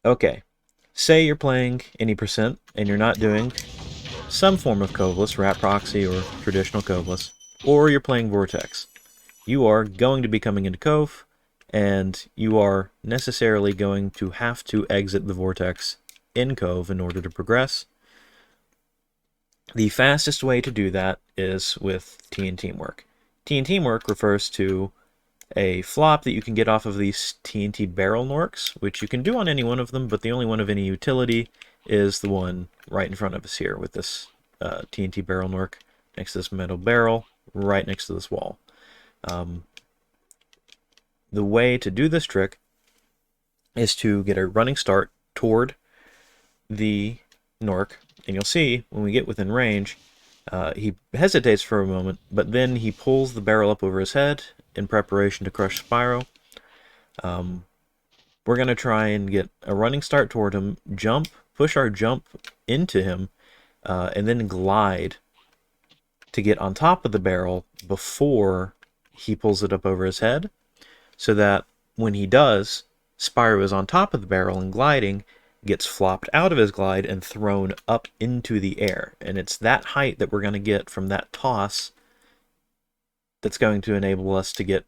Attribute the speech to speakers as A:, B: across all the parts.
A: Okay, say you're playing any percent and you're not doing some form of Coveless, Rat Proxy or traditional Coveless, or you're playing Vortex. You are going to be coming into Cove, and you are necessarily going to have to exit the Vortex in Cove in order to progress. The fastest way to do that is with TNTeamwork. TNTeamwork refers to a flop that you can get off of these TNT barrel Norks, which you can do on any one of them, but the only one of any utility is the one right in front of us here with this TNT barrel Nork next to this metal barrel, right next to this wall. The way to do this trick is to get a running start toward the Nork, and you'll see when we get within range, he hesitates for a moment, but then he pulls the barrel up over his head in preparation to crush Spyro. We're going to try and get a running start toward him, jump, push our jump into him, and then glide to get on top of the barrel before he pulls it up over his head, so that when he does, Spyro is on top of the barrel and gliding, gets flopped out of his glide and thrown up into the air. And it's that height that we're going to get from that toss that's going to enable us to get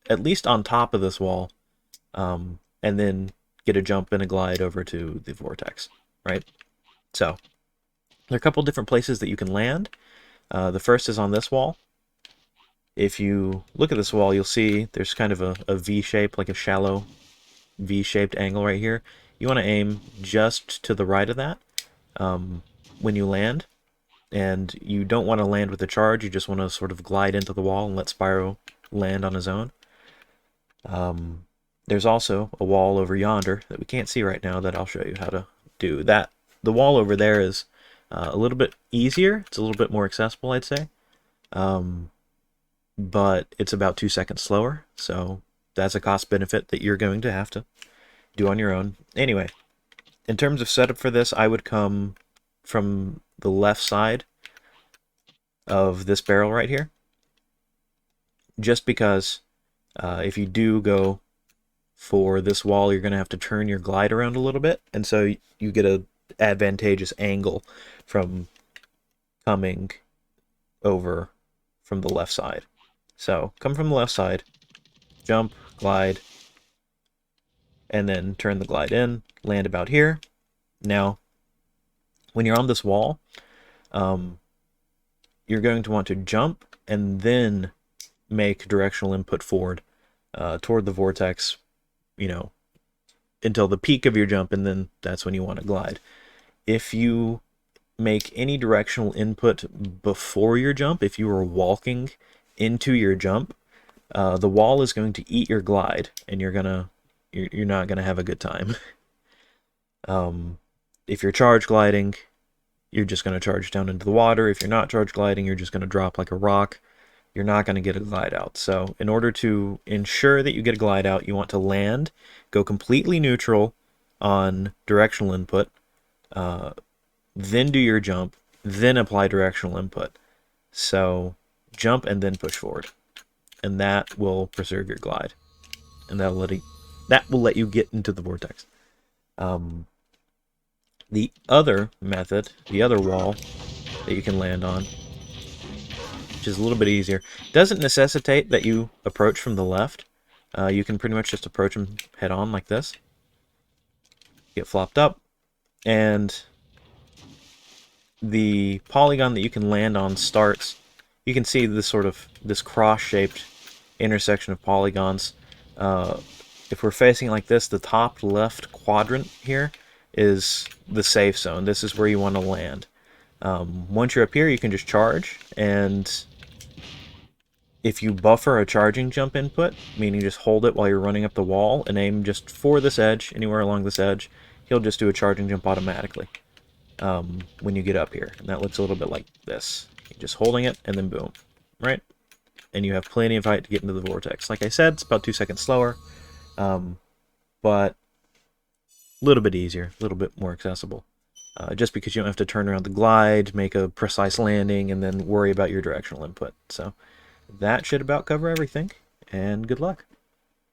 A: at least on top of this wall, and then get a jump and a glide over to the vortex, right? So there are a couple different places that you can land. The first is on this wall. If you look at this wall, you'll see there's kind of a V shape, like a shallow V-shaped angle right here. You want to aim just to the right of that when you land, and you don't want to land with a charge. You just want to sort of glide into the wall and let Spyro land on his own. There's also a wall over yonder that we can't see right now that I'll show you how to do. That the wall over there is a little bit easier. It's a little bit more accessible, I'd say. But it's about 2 seconds slower, so that's a cost benefit that you're going to have to do on your own. Anyway, in terms of setup for this, I would come from the left side of this barrel right here, just because if you do go for this wall, you're going to have to turn your glide around a little bit, and so you get a advantageous angle from coming over from the left side. So come from the left side, jump, glide, and then turn the glide in, land about here. Now, when you're on this wall, you're going to want to jump and then make directional input forward toward the vortex, you know, until the peak of your jump, and then that's when you want to glide. If you make any directional input before your jump, if you are walking into your jump, the wall is going to eat your glide, and you're not gonna have a good time. If you're charge gliding, you're just gonna charge down into the water. If you're not charge gliding, you're just gonna drop like a rock. You're not gonna get a glide out. So in order to ensure that you get a glide out, you want to land, go completely neutral on directional input, then do your jump, then apply directional input. So jump and then push forward, and that will preserve your glide, and that will let you get into the vortex. The other method, the other wall that you can land on, which is a little bit easier, doesn't necessitate that you approach from the left. You can pretty much just approach them head on like this, get flopped up, and the polygon that you can land on starts. You can see this cross-shaped intersection of polygons. If we're facing like this, the top left quadrant here is the safe zone. This is where you want to land. Once you're up here, you can just charge, and if you buffer a charging jump input, meaning just hold it while you're running up the wall and aim just for this edge, anywhere along this edge, he'll just do a charging jump automatically when you get up here. And that looks a little bit like this. You're just holding it, and then boom, right? And you have plenty of height to get into the vortex. Like I said, it's about 2 seconds slower, but a little bit easier, a little bit more accessible. Just because you don't have to turn around the glide, make a precise landing, and then worry about your directional input. So that should about cover everything, and good luck.